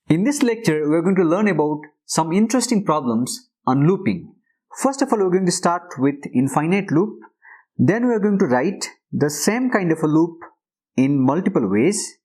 In this lecture, we are going to learn about some interesting problems on looping. First of all, we are going to start with infinite loop. Then we are going to write the same kind of a loop in multiple ways.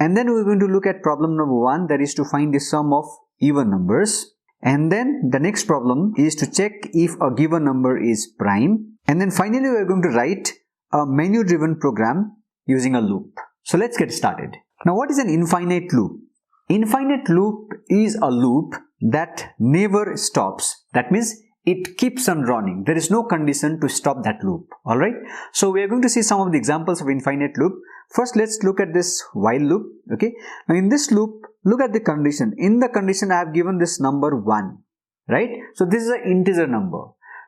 And then we are going to look at problem number 1, that is to find the sum of even numbers. And then the next problem is to check if a given number is prime. And then finally, we are going to write a menu-driven program using a loop. So let's get started. Now, what is an infinite loop? Infinite loop is a loop that never stops. That means it keeps on running. There is no condition to stop that loop. Alright. So we are going to see some of the examples of infinite loop. First, let's look at this while loop. Okay. Now in this loop, look at the condition. In the condition, I have given this number 1. Right. So this is an integer number.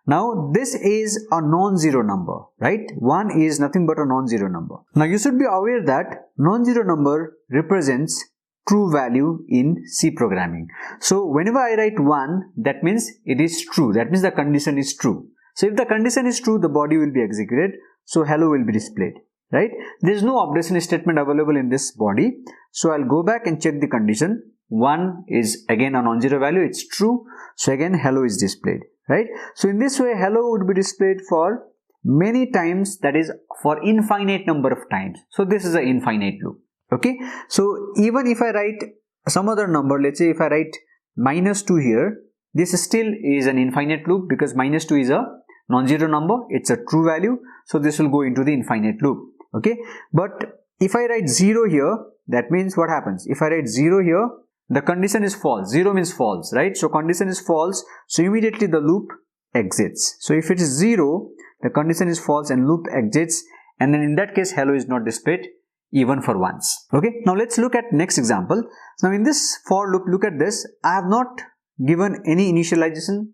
Now this is a non-zero number. Right. 1 is nothing but a non-zero number. Now you should be aware that non-zero number represents true value in C programming. So whenever I write 1, that means it is true. That means the condition is true. So if the condition is true, the body will be executed. So hello will be displayed. Right? There is no updation statement available in this body. So I'll go back and check the condition. 1 is again a non-zero value. It's true. So again hello is displayed. Right? So in this way, hello would be displayed for many times, that is for infinite number of times. So this is an infinite loop. Okay, so even if I write some other number, let's say if I write -2 here, this still is an infinite loop because -2 is a non-zero number, it's a true value, so this will go into the infinite loop. Okay, but if I write 0 here, that means what happens? If I write 0 here, the condition is false. 0 means false, right? So condition is false, so immediately the loop exits. So if it is 0, the condition is false and loop exits, and then in that case hello is not displayed even for once. Okay, now let's look at next example. Now in this for loop, look at this. I have not given any initialization,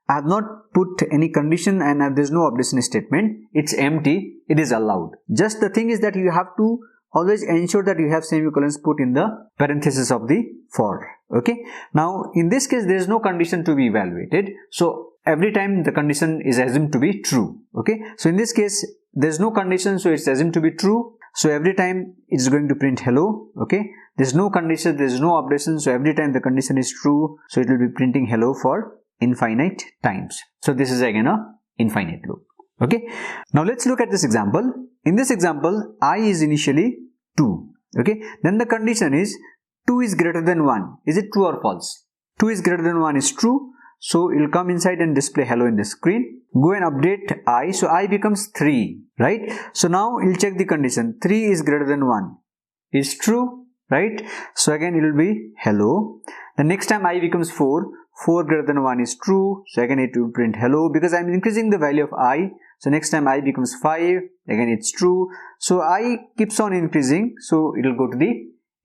I have not put any condition, and there is no updation statement. It's empty, it is allowed. Just the thing is that you have to always ensure that you have semicolons put in the parenthesis of the for. Okay, now in this case there is no condition to be evaluated, so every time the condition is assumed to be true. Okay, so in this case there is no condition, so it's assumed to be true. So every time it's going to print hello. Okay, there's no condition, there's no updation, so every time the condition is true, so it will be printing hello for infinite times. So this is again a infinite loop. Okay, now let's look at this example. In this example, I is initially 2. Okay, then the condition is 2 is greater than 1. Is it true or false? 2 is greater than 1 is true. So it will come inside and display hello in the screen. Go and update I. So I becomes 3, right? So now it will check the condition. 3 is greater than 1 is true, right? So again it will be hello. The next time I becomes 4. 4 greater than 1 is true. So again it will print hello because I am increasing the value of I. So next time I becomes 5. Again it's true. So I keeps on increasing. So it will go to the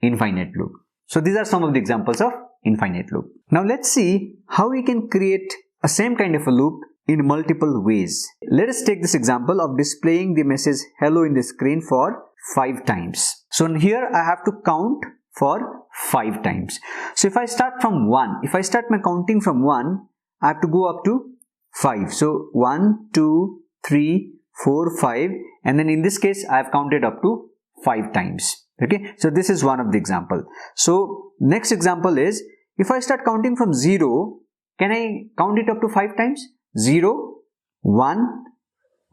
infinite loop. So these are some of the examples of infinite loop. Now let's see how we can create a same kind of a loop in multiple ways. Let us take this example of displaying the message hello in the screen for 5 times. So here I have to count for 5 times. So if I start from 1, if I start my counting from 1, I have to go up to 5. So 1, 2, 3, 4, 5, and then in this case I have counted up to 5 times. Okay, so this is one of the example. So next example is, if I start counting from 0, can I count it up to 5 times? 0, 1,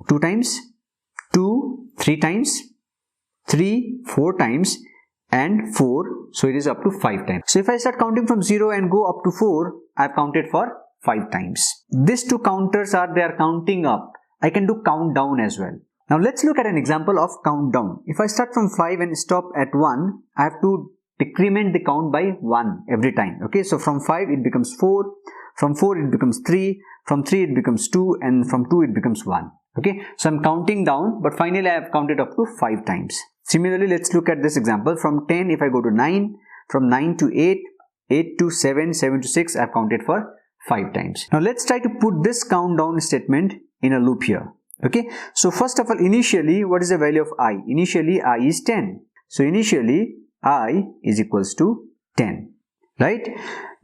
2 times, 2, 3 times, 3, 4 times, and 4. So it is up to 5 times. So if I start counting from 0 and go up to 4, I have counted for 5 times. These two counters they are counting up. I can do countdown as well. Now let's look at an example of countdown. If I start from 5 and stop at 1, I have to decrement the count by 1 every time. Okay, so from 5 it becomes 4, from 4 it becomes 3, from 3 it becomes 2, and from 2 it becomes 1. Okay, so I'm counting down, but finally I have counted up to 5 times. Similarly, let's look at this example. From 10, if I go to 9, from 9 to 8, 8 to 7, 7 to 6, I have counted for 5 times. Now let's try to put this countdown statement in a loop here. Okay, so first of all, initially what is the value of I? Initially I is 10. So initially I is equals to 10, right?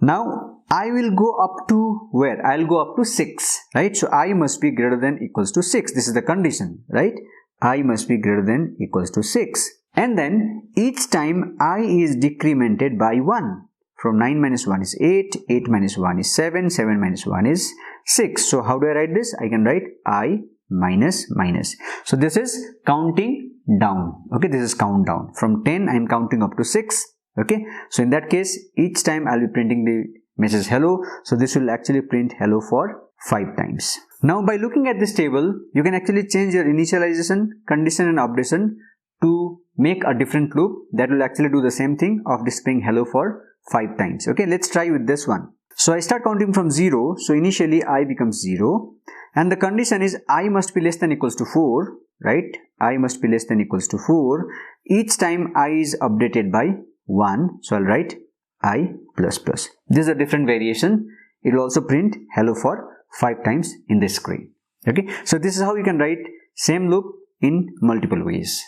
Now I will go up to where? I will go up to 6, right? So I must be greater than equals to 6. This is the condition, right? I must be greater than equals to 6. And then each time I is decremented by 1. From 9 minus 1 is 8, 8 minus 1 is 7, 7 minus 1 is 6. So how do I write this? I can write I minus minus. So this is counting down. Okay, this is count down. From 10 I am counting up to 6. Okay, so in that case each time I will be printing the message hello. So this will actually print hello for 5 times. Now by looking at this table, you can actually change your initialization, condition and updation to make a different loop that will actually do the same thing of displaying hello for 5 times. Okay, let's try with this one. So I start counting from 0. So initially I becomes 0 and the condition is I must be less than equals to 4, right? I must be less than equals to 4. Each time I is updated by 1. So I'll write I plus plus. This is a different variation. It will also print hello for 5 times in this screen. Okay, so this is how you can write same loop in multiple ways.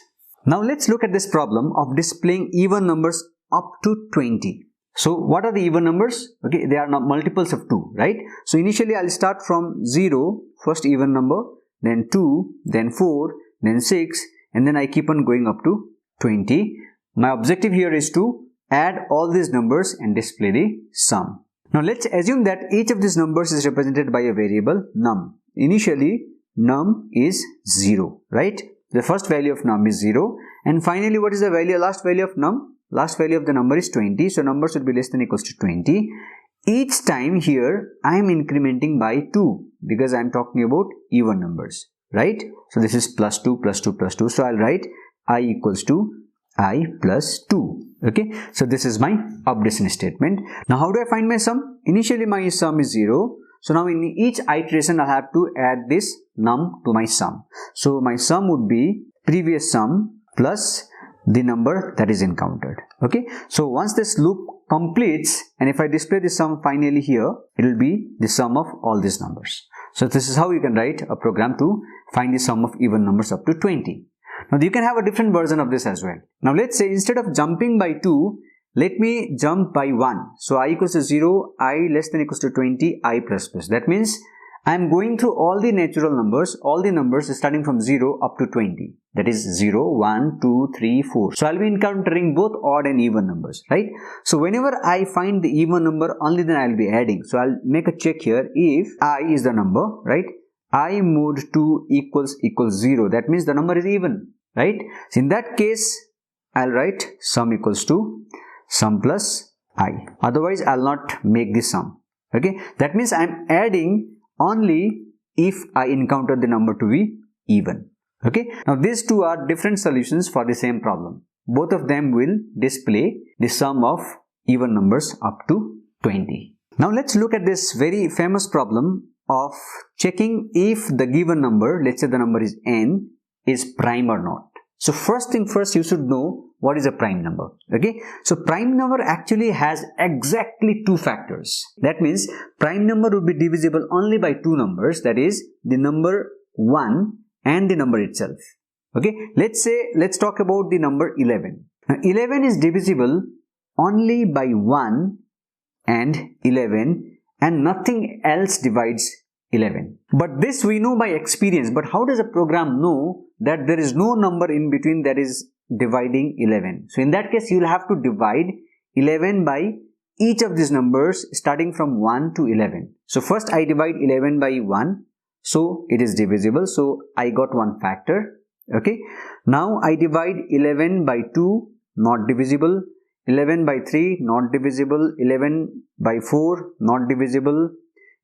Now let's look at this problem of displaying even numbers up to 20. So what are the even numbers? Okay, they are not multiples of 2, right? So initially I'll start from 0, first even number, then 2, then 4, then 6, and then I keep on going up to 20. My objective here is to add all these numbers and display the sum. Now let's assume that each of these numbers is represented by a variable num. Initially num is 0, right? The first value of num is 0, and finally what is the value, last value of num? Last value of the number is 20, so number should be less than equals to 20. Each time here I am incrementing by 2 because I am talking about even numbers, right? So this is plus 2 plus 2 plus 2, so I'll write I equals to I plus 2. Okay, so this is my updation statement. Now how do I find my sum? Initially my sum is 0. So now in each iteration I have to add this num to my sum. So my sum would be previous sum plus the number that is encountered. Okay, so once this loop completes and if I display the sum finally here, it will be the sum of all these numbers. So this is how you can write a program to find the sum of even numbers up to 20. Now you can have a different version of this as well. Now let's say instead of jumping by 2, let me jump by 1. So I equals to 0, I less than equals to 20, I plus plus. That means I am going through all the natural numbers, all the numbers starting from 0 up to 20. That is 0, 1, 2, 3, 4. So I'll be encountering both odd and even numbers, right? So whenever I find the even number, only then I'll be adding. So I'll make a check here if I is the number, right? I mod 2 equals 0. That means the number is even, right? So in that case, I'll write sum equals to sum plus I. Otherwise, I'll not make the sum. Okay? That means I'm adding only if I encounter the number to be even. Okay? Now these two are different solutions for the same problem. Both of them will display the sum of even numbers up to 20. Now let's look at this very famous problem of checking if the given number, let's say the number is n, is prime or not. So first thing first, you should know what is a prime number. Okay, so prime number actually has exactly 2 factors. That means prime number would be divisible only by 2 numbers, that is the number 1 and the number itself. Okay, let's talk about the number 11. Now 11 is divisible only by 1 and 11, and nothing else divides 11. But this we know by experience. But how does a program know that there is no number in between that is dividing 11? So in that case, you will have to divide 11 by each of these numbers starting from 1 to 11. So first I divide 11 by 1. So it is divisible. So I got one factor. Okay. Now I divide 11 by 2, not divisible. 11 by 3, not divisible. 11 by 4, not divisible.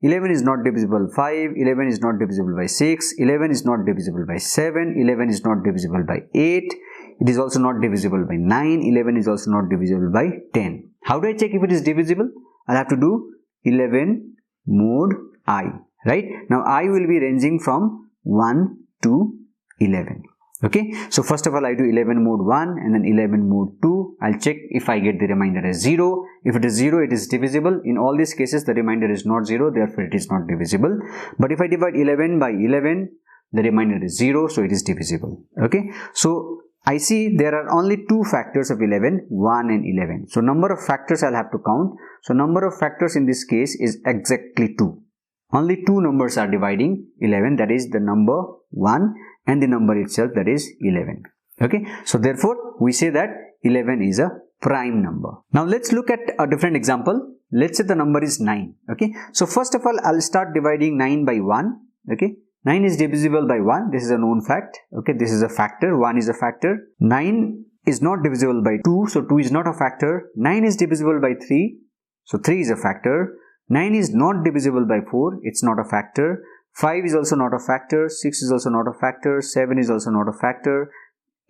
11 is not divisible by 5, 11 is not divisible by 6, 11 is not divisible by 7, 11 is not divisible by 8, it is also not divisible by 9, 11 is also not divisible by 10. How do I check if it is divisible? I'll have to do 11 mod I, right? Now I will be ranging from 1 to 11. Okay, so first of all I do 11 mod 1 and then 11 mod 2. I'll check if I get the remainder as 0. If it is 0, it is divisible. In all these cases the remainder is not 0, therefore it is not divisible. But if I divide 11 by 11, the remainder is 0, so it is divisible. Okay, so I see there are only 2 factors of 11, 1 and 11. So number of factors I'll have to count. So number of factors in this case is exactly 2. Only 2 numbers are dividing 11, that is the number 1 and the number itself, that is 11. Okay, so therefore we say that 11 is a prime number. Now let's look at a different example. Let's say the number is 9. Okay, so first of all I'll start dividing 9 by 1. Okay, 9 is divisible by 1. This is a known fact. Okay, this is a factor. 1 is a factor. 9 is not divisible by 2, so 2 is not a factor. 9 is divisible by 3, so 3 is a factor. 9 is not divisible by 4, it's not a factor. 5 is also not a factor. 6 is also not a factor. 7 is also not a factor.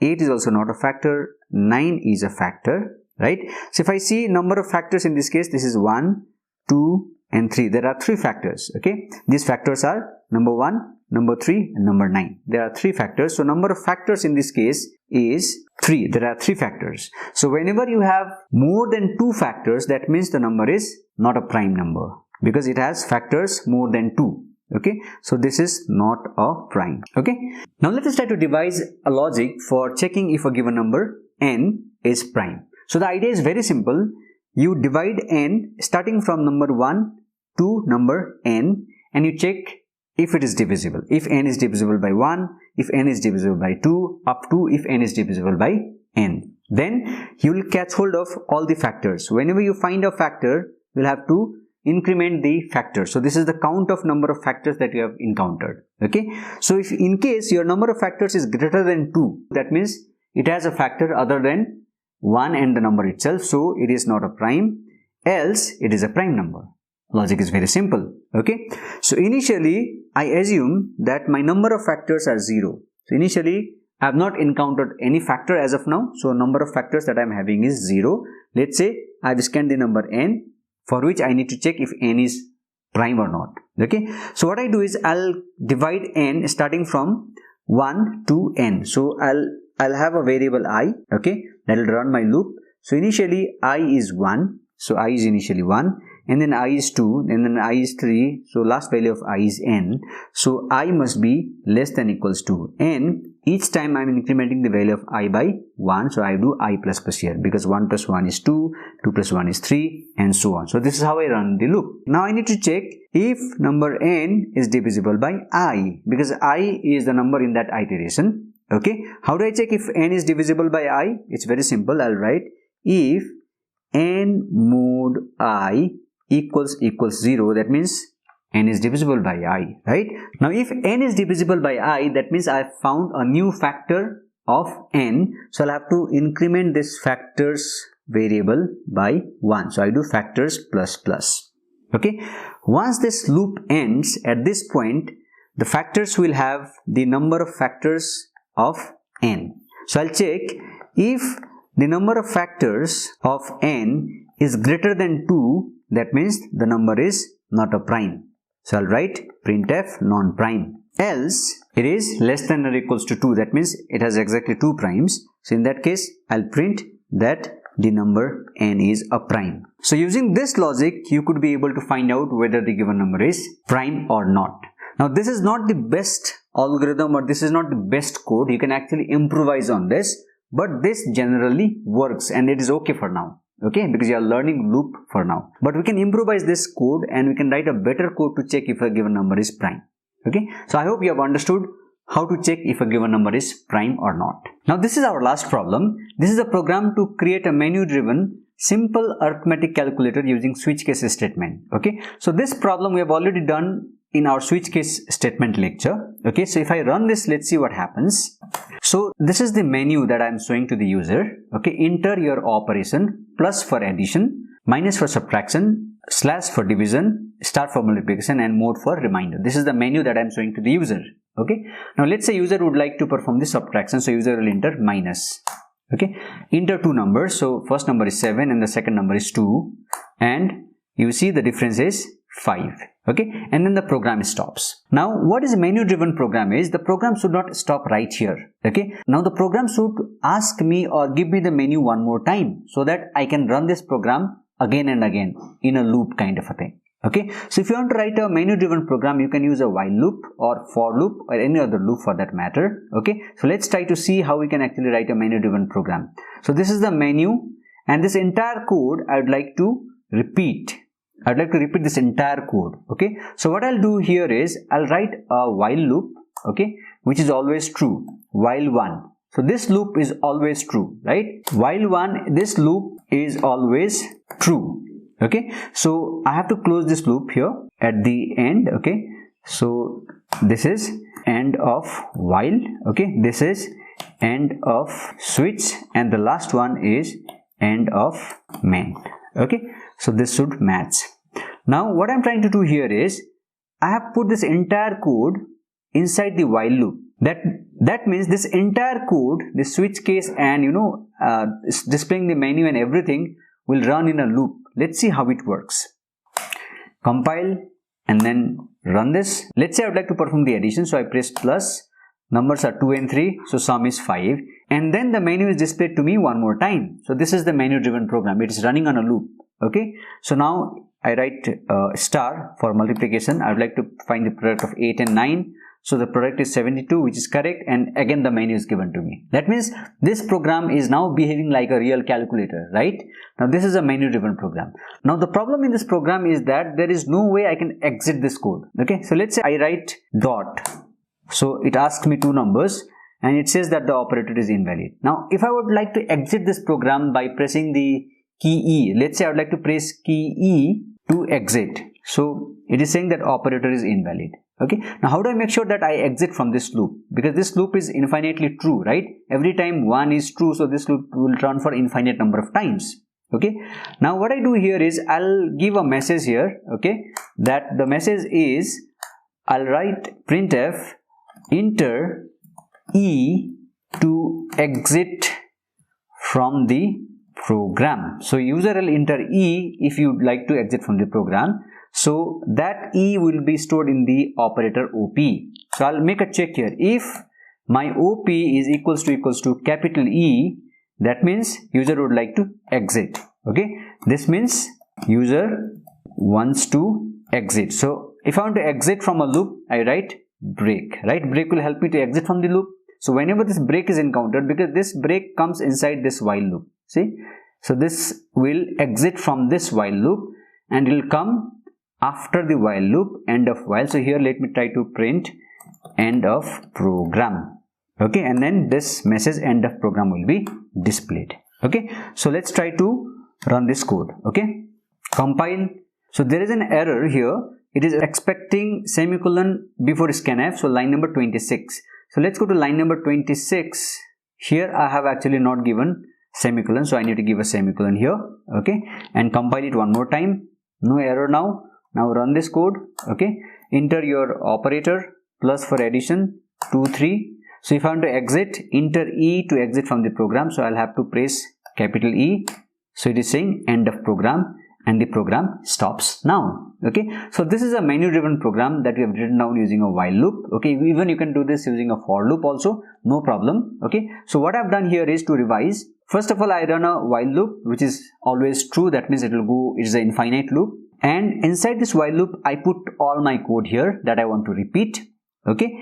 8 is also not a factor. 9 is a factor, right? So if I see number of factors in this case, this is 1, 2 and 3. There are 3 factors. Okay, these factors are number 1, number 3 and number 9. There are 3 factors. So number of factors in this case is 3. There are 3 factors. So whenever you have more than 2 factors, that means the number is not a prime number because it has factors more than 2. Okay, so this is not a prime. Okay, now let us try to devise a logic for checking if a given number n is prime. So the idea is very simple. You divide n starting from number 1 to number n and you check if it is divisible. If n is divisible by 1, if n is divisible by 2, up to if n is divisible by n. Then you will catch hold of all the factors. Whenever you find a factor, you will have to increment the factor. So this is the count of number of factors that you have encountered. Okay, so if in case your number of factors is greater than 2, that means it has a factor other than 1 and the number itself, so it is not a prime, else it is a prime number. Logic is very simple. Okay, so initially I assume that my number of factors are 0. So initially I have not encountered any factor as of now, so number of factors that I am having is 0. Let's say I have scanned the number n, for which I need to check if n is prime or not. Okay, so what I do is I'll divide n starting from 1 to n. So I'll have a variable I. Okay, that will run my loop. So initially I is 1, so I is initially 1, and then I is 2, and then I is 3, so last value of I is n. So I must be less than equals to n. Each time I am incrementing the value of I by 1, so I do I plus plus here because 1 plus 1 is 2, 2 plus 1 is 3 and so on. So this is how I run the loop. Now I need to check if number n is divisible by I because I is the number in that iteration. Okay, how do I check if n is divisible by I? It's very simple. I'll write if n mod I equals 0, that means n is divisible by I, right? Now if n is divisible by I, that means I have found a new factor of n, so I'll have to increment this factors variable by 1, so I do factors plus plus. Okay, once this loop ends, at this point the factors will have the number of factors of n. So I'll check if the number of factors of n is greater than 2, that means the number is not a prime. So I'll write printf non-prime. Else it is less than or equals to 2, that means it has exactly 2 primes. So in that case I'll print that the number n is a prime. So using this logic you could be able to find out whether the given number is prime or not. Now this is not the best algorithm or this is not the best code. You can actually improvise on this, but this generally works and it is okay for now. Okay, because you are learning loop for now, but we can improvise this code and we can write a better code to check if a given number is prime. Okay, so I hope you have understood how to check if a given number is prime or not. Now this is our last problem. This is a program to create a menu driven simple arithmetic calculator using switch case statement. Okay, so this problem we have already done in our switch case statement lecture. Okay, so if I run this, let's see what happens. So this is the menu that I am showing to the user. Okay, enter your operation: plus for addition, minus for subtraction, slash for division, star for multiplication and mode for remainder. This is the menu that I am showing to the user. Okay, now let's say user would like to perform this subtraction, so user will enter minus. Okay, enter two numbers, so first number is 7 and the second number is 2, and you see the difference is 5. Okay, and then the program stops. Now what is menu driven program is, the program should not stop right here. Okay, now the program should ask me or give me the menu one more time so that I can run this program again and again in a loop kind of a thing. Okay, so if you want to write a menu driven program, you can use a while loop or for loop or any other loop for that matter. Okay, so let's try to see how we can actually write a menu driven program. So this is the menu, and this entire code I would like to repeat. I'd like to repeat this entire code. Okay, so what I'll do here is I'll write a while loop, okay, which is always true, while 1. So this loop is always true, right? While 1, this loop is always true. Okay, so I have to close this loop here at the end. Okay, so this is end of while. Okay, this is end of switch, and the last one is end of main. Okay, so this should match. Now what I'm trying to do here is I have put this entire code inside the while loop. That means this entire code, the switch case and displaying the menu and everything will run in a loop. Let's see how it works. Compile and then run this. Let's say I would like to perform the addition, so I press plus. Numbers are 2 and 3, so sum is 5, and then the menu is displayed to me one more time. So this is the menu driven program. It is running on a loop. Okay, so now I write star for multiplication. I would like to find the product of 8 and 9. So the product is 72, which is correct, and again the menu is given to me. That means this program is now behaving like a real calculator, right? Now this is a menu driven program. Now the problem in this program is that there is no way I can exit this code. Okay, so let's say I write dot. So it asks me 2 numbers and it says that the operator is invalid. Now if I would like to exit this program by pressing the key E, let's say I would like to press key E to exit. So it is saying that operator is invalid. Okay, now how do I make sure that I exit from this loop? Because this loop is infinitely true, right? Every time 1 is true, so this loop will run for infinite number of times. Okay, now what I do here is I'll give a message here. Okay, that the message is I'll write printf enter E to exit from the program. So user will enter E if you'd like to exit from the program. So that E will be stored in the operator OP. So I'll make a check here. If my OP is equals to capital E, that means user would like to exit. Okay, this means user wants to exit. So if I want to exit from a loop, I write break, right? Break will help me to exit from the loop. So whenever this break is encountered, because this break comes inside this while loop, see, so this will exit from this while loop and it will come after the while loop, end of while. So here let me try to print end of program. Okay, and then this message end of program will be displayed. Okay, so let's try to run this code. Okay, compile. So there is an error here. It is expecting semicolon before scanf, so line number 26. So let's go to line number 26. Here I have actually not given semicolon, so I need to give a semicolon here. Okay, and compile it one more time. No error now. Now run this code. Okay, enter your operator plus for addition 2 3. So if I want to exit, enter E to exit from the program. So I'll have to press capital E. So it is saying end of program and the program stops now. Okay, so this is a menu driven program that we have written down using a while loop. Okay, even you can do this using a for loop also, no problem. Okay, so what I've done here is to revise. First of all, I run a while loop which is always true. That means it will go, it is an infinite loop. And inside this while loop, I put all my code here that I want to repeat. Okay,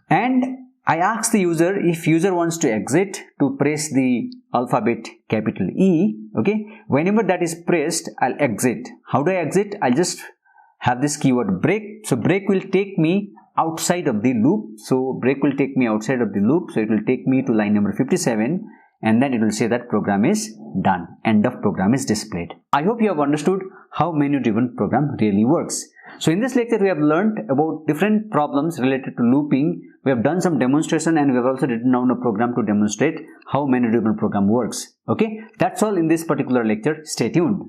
and I ask the user, if user wants to exit, to press the alphabet capital E. Okay, whenever that is pressed, I'll exit. How do I exit? I'll just have this keyword break. So break will take me outside of the loop. So break will take me outside of the loop. So it will take me to line number 57. And then it will say that program is done. End of program is displayed. I hope you have understood how menu driven program really works. So in this lecture we have learned about different problems related to looping. We have done some demonstration and we have also written down a program to demonstrate how menu driven program works. Okay, that's all in this particular lecture. Stay tuned.